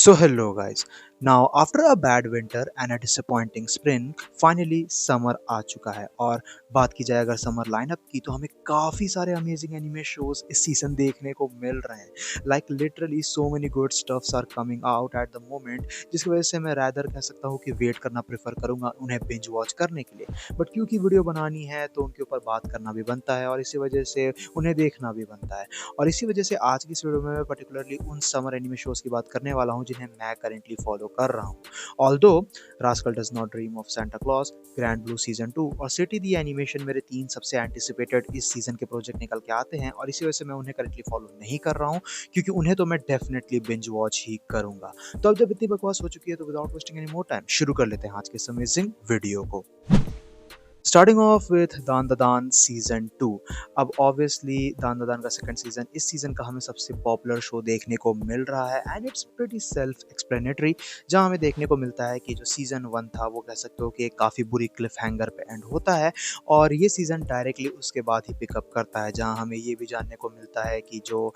So hello guys. Now after a bad winter and a disappointing spring, finally summer आ चुका है और बात की जाए अगर समर लाइनअप की तो हमें काफ़ी सारे अमेजिंग एनिमे शोज इस सीजन देखने को मिल रहे हैं। Like literally so many good stuffs are coming out at the moment, जिसकी वजह से मैं रैदर कह सकता हूँ कि वेट करना प्रेफर करूँगा उन्हें बिंज वॉच करने के लिए। बट क्योंकि वीडियो बनानी है तो उनके ऊपर बात करना भी बनता है और इसी वजह से उन्हें देखना भी बनता है। और इसी वजह से आज की इस वीडियो में मैं पर्टिकुलरली उन समर एनिमे शोज़ की बात करने वाला हूँ जिन्हें मैं करेंटली फॉलो कर रहा हूँ। Although rascal does not dream of Santa Claus, grand blue season 2 और सिटी दी एनिमेशन मेरे 3 सबसे एंटिसिपेटेड इस सीजन के प्रोजेक्ट निकल के आते हैं और इसी वजह से मैं उन्हें करेंटली फॉलो नहीं कर रहा हूँ, क्योंकि उन्हें तो मैं डेफिनेटली बिंज वॉच ही करूंगा। तो अब जब इतनी बकवास हो चुकी है तो without wasting any more time शुरू कर लेते हैं आज के इस अमेजिंग वीडियो को। स्टार्टिंग ऑफ विथ दान दान सीजन 2। अब ऑब्वियसली दान दान का सेकंड सीजन इस सीजन का हमें सबसे पॉपुलर शो देखने को मिल रहा है and it's pretty self explanatory, जहां हमें देखने को मिलता है कि जो सीजन 1 था वो कह सकते हो कि काफ़ी बुरी क्लिफ हैंगर पे एंड होता है और ये सीजन डायरेक्टली उसके बाद ही पिकअप करता है, जहां हमें ये भी जानने को मिलता है कि जो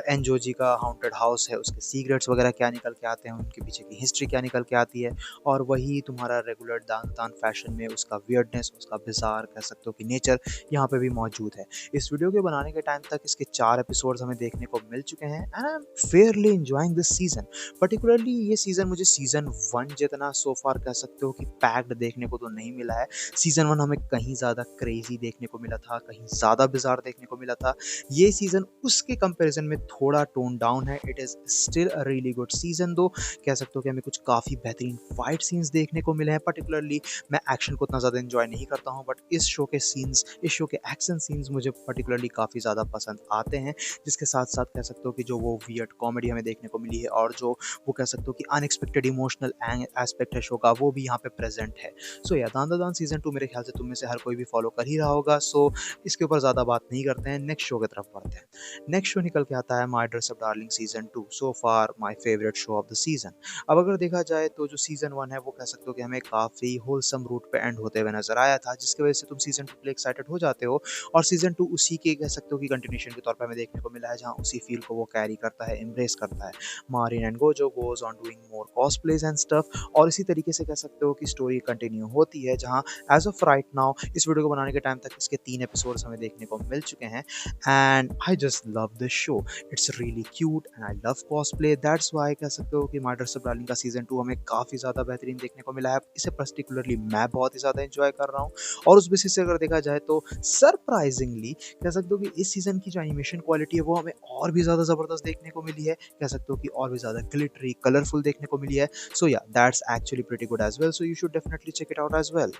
एनजोजी का हाउंटेड हाउस है उसके सीक्रेट्स वगैरह क्या निकल के आते हैं, उनके पीछे की हिस्ट्री क्या निकल के आती है और वही तुम्हारा रेगुलर दान दान फैशन में उसका वियर्डनेस, उसका बिजार कह सकते हो कि नेचर यहाँ पे भी मौजूद है। इस वीडियो के बनाने के टाइम तक इसके 4 एपिसोड्स हमें देखने को मिल चुके हैं and I am Fairlie enjoying this season. Particularly ये सीजन मुझे सीजन 1 जितना सो फार कह सकते हो कि पैक्ड देखने को तो नहीं मिला है। सीजन 1 हमें कहीं ज़्यादा क्रेजी देखने को मिला था, कहीं ज़्यादा बिजार देखने को मिला था। ये सीजन उसके कंपैरिजन में थोड़ा टोन डाउन है। It is still a really good season, दो कह सकते हो कि हमें कुछ काफ़ी बेहतरीन फाइट सीन्स देखने को मिले हैं। पर्टिकुलरली मैं एक्शन को उतना ज़्यादा एंजॉय नहीं करता हूँ, बट इस शो के सीन्स, इस शो के एक्शन सीन्स मुझे पर्टिकुलरली काफ़ी ज़्यादा पसंद आते हैं, जिसके साथ साथ कह सकते हो कि जो वो वियर्ड कॉमेडी हमें देखने को मिली है और जो वो कह सकते हो कि अनएक्सपेक्टेड इमोशनल एस्पेक्ट है शो का, वो भी यहाँ पे प्रेजेंट है। सो या दान दान सीजन 2 मेरे ख्याल से तुम में से हर कोई भी फॉलो कर ही रहा होगा, सो इसके ऊपर ज़्यादा बात नहीं करते हैं, नेक्स्ट शो की तरफ बढ़ते हैं। नेक्स्ट शो निकल के आता है my dress up darling season 2, so far my favourite show off the season. अब अगर देखा जाए तो जो सीजन 1 है वो कह सकते हो कि हमें काफ़ी होलसम रूट पे एंड होते हुए नजर आया था, जिसकी वजह से तुम सीजन 2 के लिए एक्साइटेड हो जाते हो और सीजन 2 उसी के कह सकते हो कि कंटिन्यूशन के तौर पे हमें देखने को मिला है, जहां उसी फील को वो कैरी करता है, एम्ब्रेस करता है। Marin and Gojo goes on doing more cosplays and stuff और इसी तरीके से कह सकते हो कि स्टोरी कंटिन्यू होती है, जहां एज ऑफ राइट नाउ इस वीडियो को बनाने के टाइम तक इसके 3 एपिसोड्स हमें देखने को मिल चुके हैं and I just love this show. It's really cute and I love cosplay, that's why कह सकते हो कि माय ड्रेस अप डार्लिंग का सीजन 2 हमें काफ़ी ज़्यादा बेहतरीन देखने को मिला है। इसे पर्टिकुलरली मैं बहुत ही ज़्यादा एंजॉय कर रहा हूँ और उस बेसिस से अगर देखा जाए तो सरप्राइजिंगली कह सकते हो कि इस सीजन की जो एनिमेशन क्वालिटी है वो हमें और भी ज़्यादा ज़बरदस्त देखने को मिली है, कह सकते हो कि और भी ज़्यादा ग्लिटरी कलरफुल देखने को मिली है। So yeah that's actually pretty good as well, so you should definitely check it out as well.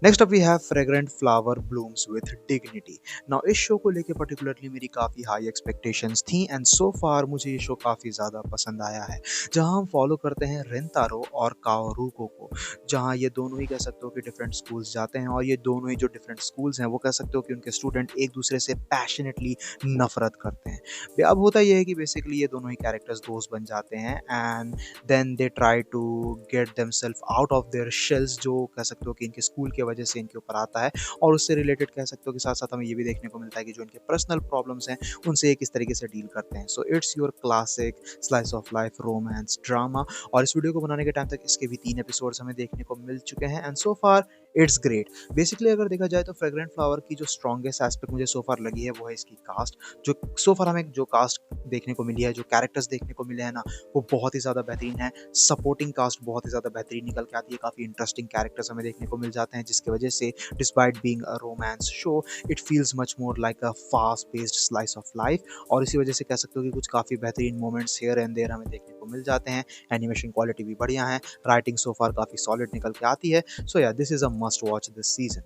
Next up we have fragrant flower blooms with dignity. Now इस शो को लेके पर्टिकुलरली मेरी काफ़ी high expectations थी and so far मुझे ये show काफ़ी ज़्यादा पसंद आया है, जहां हम फॉलो करते हैं रिंतारो और काओरुको को, जहां ये दोनों ही कह सकते हो कि डिफरेंट स्कूल्स जाते हैं और ये दोनों ही जो डिफरेंट स्कूल्स हैं वो कह सकते हो कि उनके स्टूडेंट एक दूसरे से पैशनेटली नफरत करते हैं। अब होता यह है कि बेसिकली ये दोनों ही कैरेक्टर्स दोस्त बन जाते हैं and then they try to get themself out of their shells, जो कह सकते हो कि इनके स्कूल की वजह से इनके ऊपर आता है और उससे रिलेटेड कह सकते हो कि साथ साथ हमें ये भी देखने को मिलता है कि जो इनके पर्सनल प्रॉब्लम्स हैं उनसे ये किस तरीके से डील करते हैं। So it's your classic slice of life romance drama और इस वीडियो को बनाने के टाइम तक इसके भी 3 एपिसोड्स हमें देखने को मिल चुके हैं and so far it's great. Basically अगर देखा जाए तो फ्रेग्रेंट फ्लावर की जो स्ट्रॉन्गेस्ट एस्पेक्ट मुझे सो फार लगी है वो है इसकी कास्ट। जो सो फार हमें जो कास्ट देखने को मिली है, जो कैरेक्टर्स देखने को मिले हैं ना, वो बहुत ही ज़्यादा बेहतरीन है। सपोर्टिंग कास्ट बहुत ही ज़्यादा बेहतरीन निकल के आती है, काफ़ी इंटरेस्टिंग कैरेक्टर्स हमें देखने को मिल जाते हैं, जिसकी वजह से despite being a romance show it feels much more like a fast paced slice of life और इसी वजह से कह सकते हो कि कुछ काफ़ी बेहतरीन मोमेंट्स हियर एंड देयर हमें देखने को मिल जाते हैं। एनिमेशन क्वालिटी भी बढ़िया है, राइटिंग सो फार काफ़ी सॉलिड निकल के आती है। सो या this is a must watch this season.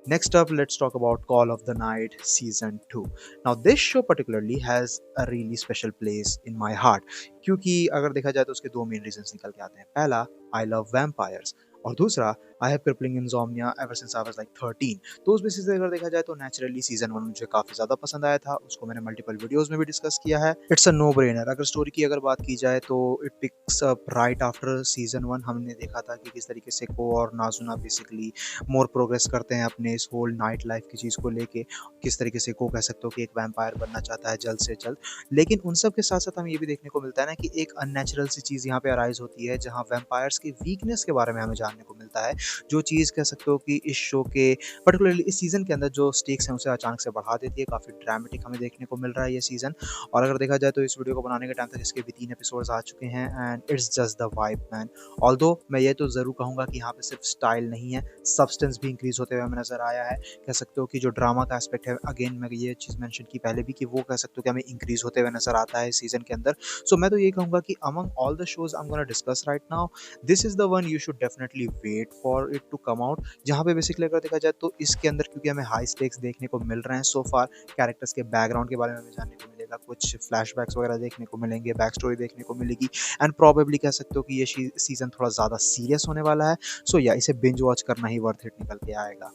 Next up, let's talk about Call of the Night Season 2. Now, this show particularly has a really special place in my heart, क्योंकि अगर देखा जाए तो उसके दो मेन रीजंस निकल के आते हैं। पहला, आई लव वैम्पायर्स और दूसरा, I have crippling insomnia ever since I was like 13। तो उस बेसिस पे अगर देखा जाए तो नेचुरली सीजन 1 मुझे काफ़ी ज़्यादा पसंद आया था। उसको मैंने मल्टीपल वीडियोज़ में भी डिस्कस किया है। It's a no brainer. अगर स्टोरी की अगर बात की जाए तो it picks up right after season 1। हमने देखा था कि किस तरीके से को और नाज़ुना बेसिकली मोर प्रोग्रेस करते हैं अपने इस होल नाइट लाइफ की चीज़ को लेके। किस तरीके से को कह सकते हो कि एक वैम्पायर बनना चाहता है जल्द से जल्द। लेकिन उन सब के साथ-साथ हमें ये भी देखने को मिलता है ना कि एक अननेचुरल सी चीज़ यहाँ पे अराइज़ होती है, जहाँ वैम्पायर्स की वीकनेस के बारे में हमें जानने को मिलता है। जो चीज़ कह सकते हो कि इस शो के पर्टिकुलरली इस सीज़न के अंदर जो स्टेक्स हैं उसे अचानक से बढ़ा देती है। काफ़ी ड्रामेटिक हमें देखने को मिल रहा है ये सीज़न। और अगर देखा जाए तो इस वीडियो को बनाने के टाइम तक इसके भी 3 एपिसोड्स आ चुके हैं and it's just the vibe man. Although मैं ये तो ज़रूर कहूँगा कि यहाँ पे सिर्फ स्टाइल नहीं है, सब्सटेंस भी इंक्रीज़ होते हुए हमें नज़र आया है। कह सकते हो कि जो ड्रामा का एस्पेक्ट है, अगेन मैं ये चीज़ मेंशन की पहले भी कि वो कह सकते हो कि हमें इंक्रीज़ होते हुए नज़र आता है इस सीज़न के अंदर। सो मैं तो ये कहूँगा कि among all the shows I am gonna discuss right now, this is the one you should definitely wait for it to come out. जहाँ पे बेसिकली अगर देखा जाए तो इसके अंदर क्योंकि हमें हाई स्टेक्स देखने को मिल रहे हैं सो फार, कैरेक्टर्स के बैकग्राउंड के बारे में हमें जानने को मिलेगा, कुछ फ्लैशबैक्स वगैरह देखने को मिलेंगे, बैक स्टोरी देखने को मिलेगी एंड प्रोबेबली कह सकते हो कि ये सीज़न थोड़ा ज़्यादा सीरियस होने वाला है। सो या इसे बिंज वॉच करना ही वर्थ इट निकल के आएगा।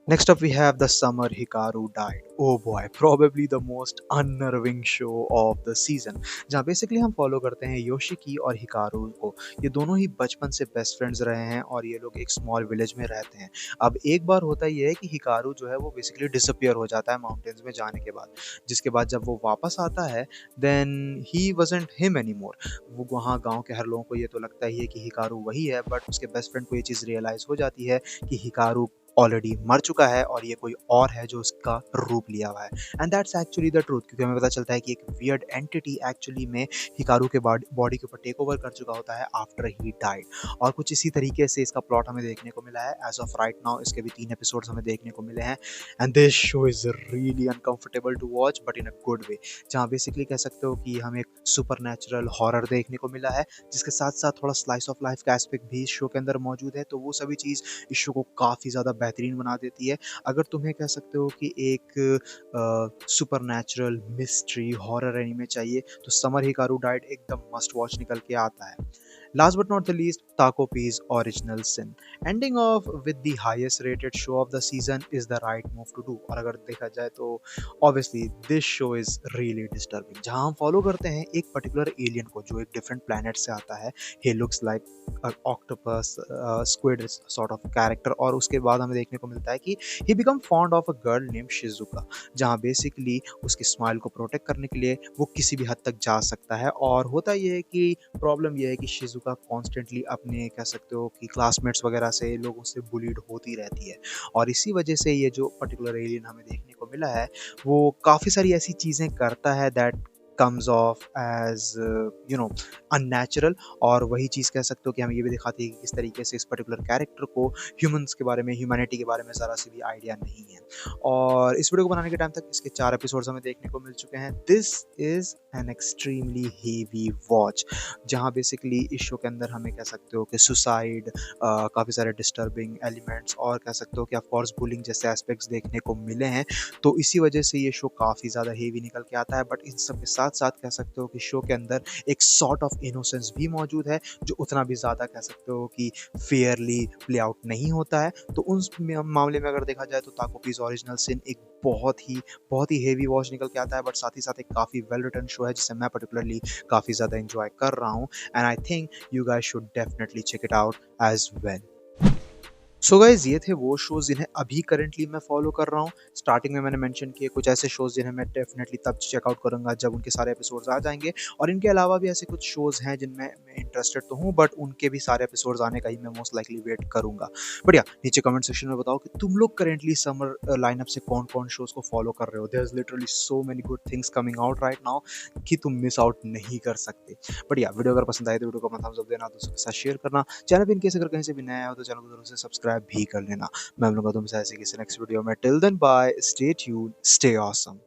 Next up, we have The Summer Hikaru Died. Oh boy, probably the most unnerving show of the season. जहाँ बेसिकली हम फॉलो करते हैं योशिकी और हिकारू को। ये दोनों ही बचपन से बेस्ट फ्रेंड्स रहे हैं और ये लोग एक स्मॉल विलेज में रहते हैं। अब एक बार होता ये है कि हिकारू जो है वो बेसिकली डिसअपियर हो जाता है माउंटेन्स में जाने के बाद। जिसके बाद जब वो वापस आता है then he wasn't him anymore. वो वहाँ गाँव के हर लोगों को ये तो लगता ही है कि हिकारू वही है, बट उसके बेस्ट फ्रेंड को ये चीज़ रियलाइज़ हो जाती है कि हिकारू ऑलरेडी मर चुका है और ये कोई और है जो उसका रूप लिया हुआ है। And that's actually the truth, क्योंकि हमें पता चलता है कि एक वियर्ड एंटिटी एक्चुअली में हिकारू के बॉडी के ऊपर टेक ओवर कर चुका होता है आफ्टर ही डाइड। और कुछ इसी तरीके से इसका प्लॉट हमें देखने को मिला है। एज ऑफ राइट नाउ इसके भी 3 एपिसोड्स हमें देखने को मिले हैं and this show is really uncomfortable to watch but in a good way. जहाँ बेसिकली कह सकते हो कि हमें एक सुपरनैचुरल हॉरर देखने को मिला है, जिसके साथ-साथ थोड़ा स्लाइस ऑफ लाइफ का एस्पेक्ट भी इस शो के अंदर मौजूद है। तो वो सभी चीज़ इस शो को काफ़ी ज़्यादा बेहतरीन बना देती है। अगर तुम्हें कह सकते हो कि एक सुपरनैचुरल मिस्ट्री हॉरर एनीमे चाहिए तो समर हिकारू डाइड एकदम मस्ट वॉच निकल के आता है। Last but not the least, Taco P's Original Sin. Ending off with the highest rated show of the season is the right move to do. और अगर देखा जाए तो obviously this show is really disturbing. जहाँ हम follow करते हैं एक पर्टिकुलर एलियन को जो एक डिफरेंट प्लैनेट से आता है। He looks like octopus squid sort of character. और उसके बाद हमें देखने को मिलता है कि he become fond of a girl name Shizuka, जहाँ बेसिकली उसकी स्माइल को प्रोटेक्ट करने के लिए वो किसी भी हद तक जा सकता है। और होता ये है कि प्रॉब्लम ये है कि शिजुका कॉन्स्टेंटली अपने कह सकते हो कि क्लासमेट्स वगैरह से लोगों से बुलीड होती रहती है। और इसी वजह से ये जो पर्टिकुलर एलियन हमें देखने को मिला है वो काफ़ी सारी ऐसी चीज़ें करता है that comes off as unnatural. और वही चीज़ कह सकते हो कि हमें ये भी दिखाती है कि किस तरीके से इस पर्टिकुलर कैरेक्टर को ह्यूमंस के बारे में, ह्यूमैनिटी के बारे में ज़रा सी भी आइडिया नहीं है। और इस वीडियो को बनाने के टाइम तक इसके 4 एपिसोड्स हमें देखने को मिल चुके हैं। This is an extremely heavy watch, जहाँ बेसिकली इस शो के अंदर हमें कह सकते हो कि सुसाइड, काफ़ी सारे डिस्टर्बिंग एलिमेंट्स और कह सकते हो कि ऑफ कोर्स बुलिंग जैसे एस्पेक्ट्स देखने को मिले हैं। तो इसी वजह से ये शो काफ़ी ज़्यादा हेवी निकल के आता है। बट इन सब के साथ साथ कह सकते हो कि शो के अंदर एक सॉर्ट ऑफ इनोसेंस भी मौजूद है, जो उतना भी ज़्यादा कह सकते हो कि फेयरली प्ले आउट नहीं होता है। तो उस मामले में अगर देखा जाए तो ताको पीस ओरिजिनल सिन एक बहुत ही हेवी वॉच निकल के आता है, बट साथ ही साथ एक काफ़ी वेल रिटन शो है जिसे मैं पर्टिकुलरली काफ़ी ज़्यादा एंजॉय कर रहा हूँ and I think you guys should definitely check it out as well. So guys ये थे वो शोज़ जिन्हें अभी करंटली मैं फॉलो कर रहा हूँ। स्टार्टिंग में मैंने मेंशन किए कुछ ऐसे शोज़ जिन्हें मैं डेफिनेटली तब चेकआउट करूँगा जब उनके सारे एपिसोड्स आ जाएंगे। और इनके अलावा भी ऐसे कुछ शोज़ हैं जिनमें मैं इंटरेस्टेड तो हूँ, बट उनके भी सारे एपिसोड्स आने का ही मैं मोस्ट लाइकली वेट करूँगा। बट या नीचे कमेंट सेक्शन में बताओ कि तुम लोग करेंटली समर लाइनअप से कौन कौन शोज़ को फॉलो कर रहे हो। There is literally so many good things coming out right now कि तुम मिस आउट नहीं कर सकते। बट या वीडियो अगर पसंद आए तो वीडियो को अपना थम्स अप देना, दोस्तों के साथ शेयर करना। चैनल पे इनकेस अगर कहीं से भी नया हो तो चैनल को जरूर से सब्सक्राइब भी कर लेना। मैं मिलूंगा तुमसे ऐसे किसी नेक्स्ट वीडियो में। Till then bye, stay tuned, stay awesome.